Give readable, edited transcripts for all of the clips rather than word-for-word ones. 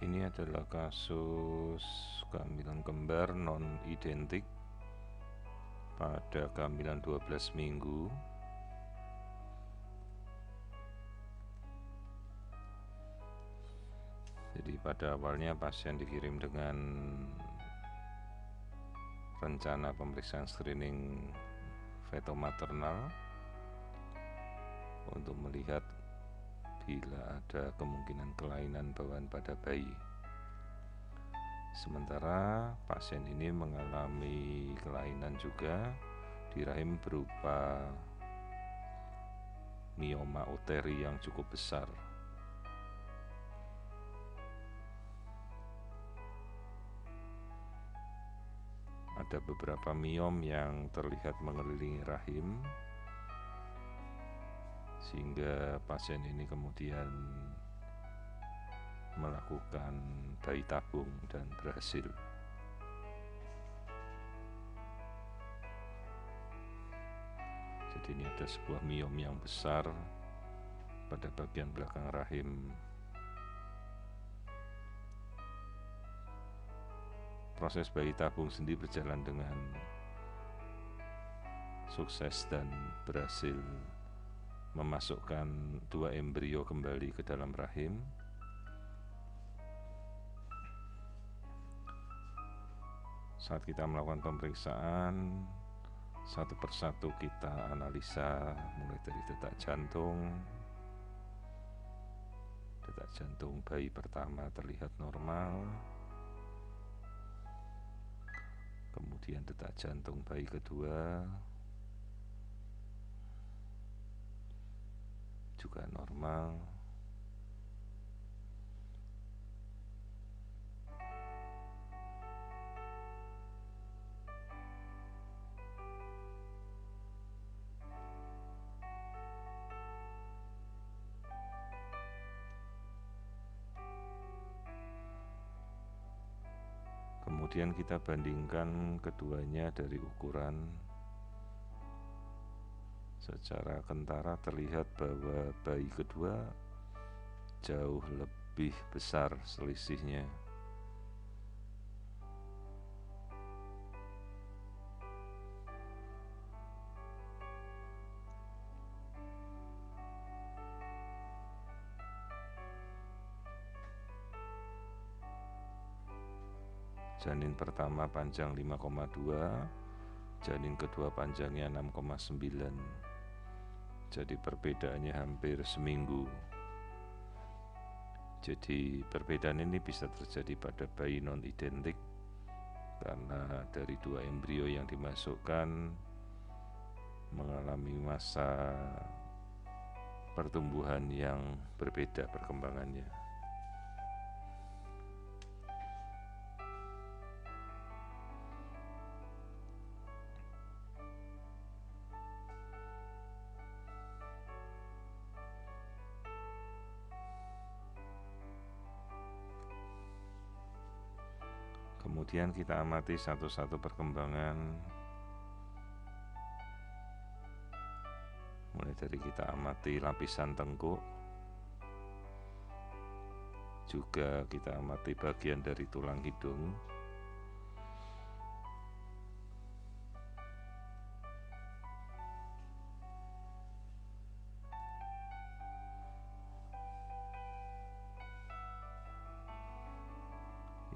Ini adalah kasus kehamilan kembar non-identik pada kehamilan 12 minggu. Jadi pada awalnya pasien dikirim dengan rencana pemeriksaan screening feto-maternal untuk melihat bila ada kemungkinan kelainan bawaan pada bayi. Sementara pasien ini mengalami kelainan juga di rahim berupa mioma uteri yang cukup besar. Ada beberapa miom yang terlihat mengelilingi rahim, sehingga pasien ini kemudian melakukan bayi tabung dan berhasil. Jadi ini ada sebuah miom yang besar pada bagian belakang rahim. Proses bayi tabung sendiri berjalan dengan sukses dan berhasil memasukkan 2 embrio kembali ke dalam rahim. Saat kita melakukan pemeriksaan, satu persatu kita analisa, mulai dari detak jantung bayi pertama terlihat normal, kemudian detak jantung bayi kedua juga normal, kemudian kita bandingkan keduanya dari ukuran. Secara kentara terlihat bahwa bayi kedua jauh lebih besar selisihnya. Janin pertama panjang 5,2, janin kedua panjangnya 6,9. Jadi perbedaannya hampir seminggu. Jadi perbedaan ini bisa terjadi pada bayi non-identik karena dari 2 embrio yang dimasukkan mengalami masa pertumbuhan yang berbeda perkembangannya. Kemudian kita amati satu-satu perkembangan, mulai dari kita amati lapisan tengkuk, juga kita amati bagian dari tulang hidung,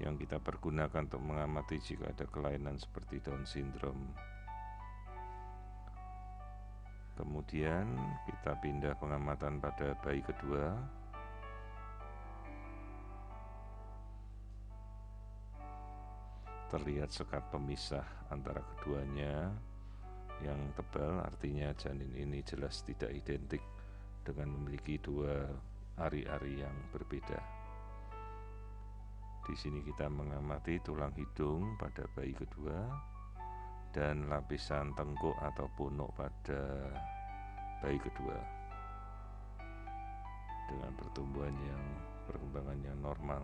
yang kita pergunakan untuk mengamati jika ada kelainan seperti Down syndrome. Kemudian kita pindah pengamatan pada bayi kedua. Terlihat sekat pemisah antara keduanya yang tebal, artinya janin ini jelas tidak identik dengan memiliki 2 ari-ari yang berbeda. Di sini kita mengamati tulang hidung pada bayi kedua dan lapisan tengkuk atau punuk pada bayi kedua dengan perkembangan yang normal.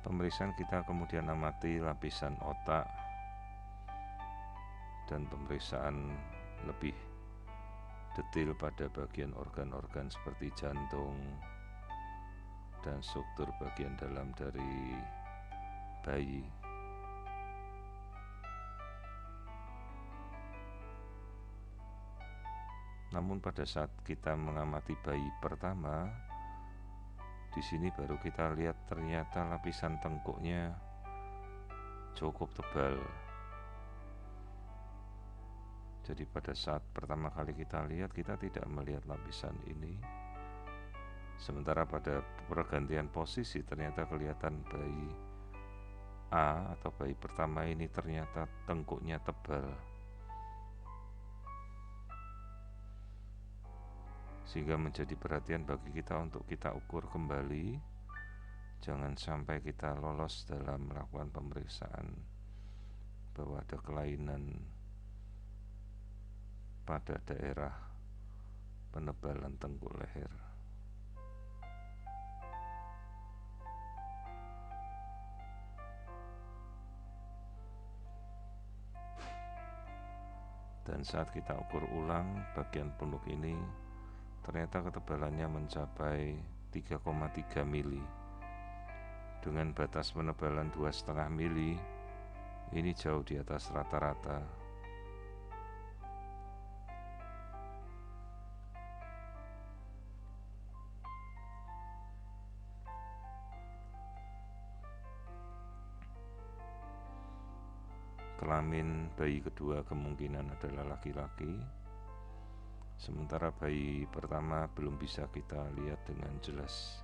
Pemeriksaan kita kemudian amati lapisan otak dan pemeriksaan lebih detail pada bagian organ-organ seperti jantung dan struktur bagian dalam dari bayi. Namun pada saat kita mengamati bayi pertama, di sini baru kita lihat ternyata lapisan tengkuknya cukup tebal. Jadi pada saat pertama kali kita lihat, kita tidak melihat lapisan ini. Sementara pada pergantian posisi ternyata kelihatan bayi A atau bayi pertama ini ternyata tengkuknya tebal. Sehingga menjadi perhatian bagi kita untuk kita ukur kembali. Jangan sampai kita lolos dalam melakukan pemeriksaan bahwa ada kelainan pada daerah penebalan tengkuk leher. Dan saat kita ukur ulang bagian punuk ini, ternyata ketebalannya mencapai 3,3 mili. Dengan batas penebalan 2,5 mili, ini jauh di atas rata-rata. Kelamin bayi kedua kemungkinan adalah laki-laki, sementara bayi pertama belum bisa kita lihat dengan jelas.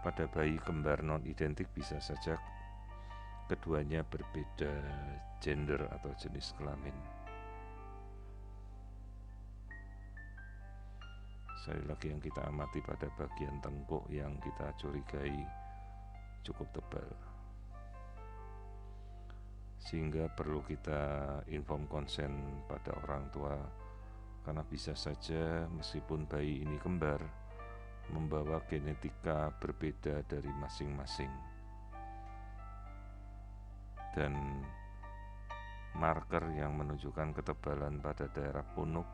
Pada bayi kembar non-identik bisa saja keduanya berbeda gender atau jenis kelamin. Sekali lagi yang kita amati pada bagian tengkuk yang kita curigai cukup tebal. Sehingga perlu kita inform konsen pada orang tua, karena bisa saja meskipun bayi ini kembar, membawa genetika berbeda dari masing-masing. Dan marker yang menunjukkan ketebalan pada daerah punuk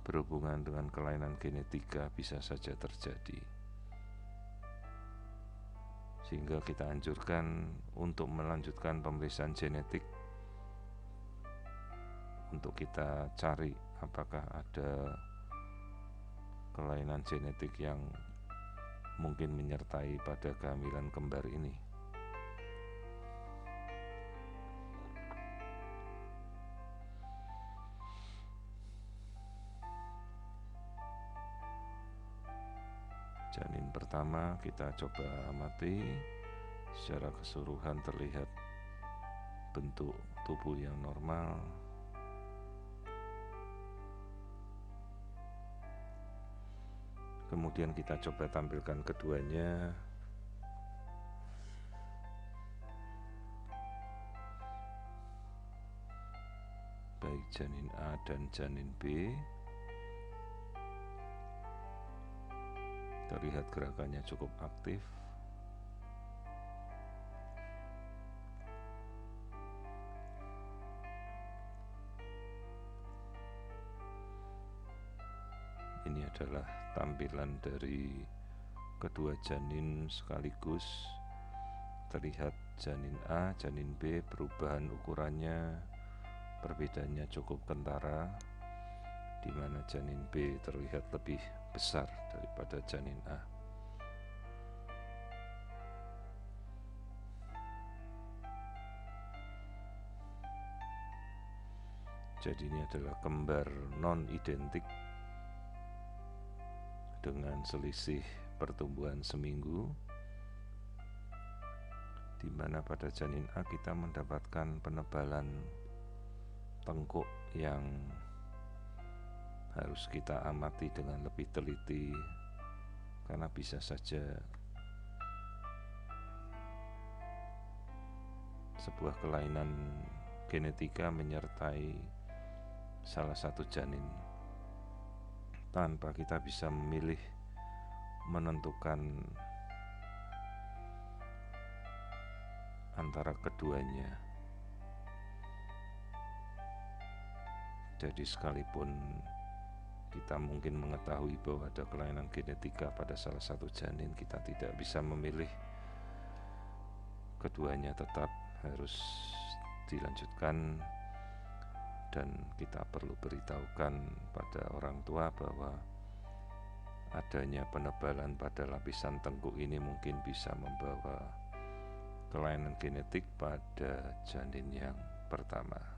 berhubungan dengan kelainan genetika bisa saja terjadi. Sehingga kita anjurkan untuk melanjutkan pemeriksaan genetik untuk kita cari apakah ada kelainan genetik yang mungkin menyertai pada kehamilan kembar ini. Janin pertama kita coba amati, secara keseluruhan terlihat bentuk tubuh yang normal. Kemudian kita coba tampilkan keduanya. Baik janin A dan janin B. Terlihat gerakannya cukup aktif. Ini adalah tampilan dari kedua janin sekaligus. Terlihat janin A, janin B, perubahan ukurannya, perbedaannya cukup kentara, di mana janin B terlihat lebih besar daripada janin A. Jadi ini adalah kembar non-identik dengan selisih pertumbuhan seminggu, di mana pada janin A kita mendapatkan penebalan tengkuk yang harus kita amati dengan lebih teliti, karena bisa saja sebuah kelainan genetika menyertai salah satu janin tanpa kita bisa memilih menentukan antara keduanya. Jadi sekalipun kita mungkin mengetahui bahwa ada kelainan genetika pada salah satu janin, kita tidak bisa memilih. Keduanya tetap harus dilanjutkan, dan kita perlu beritahukan pada orang tua bahwa adanya penebalan pada lapisan tengkuk ini mungkin bisa membawa kelainan genetik pada janin yang pertama.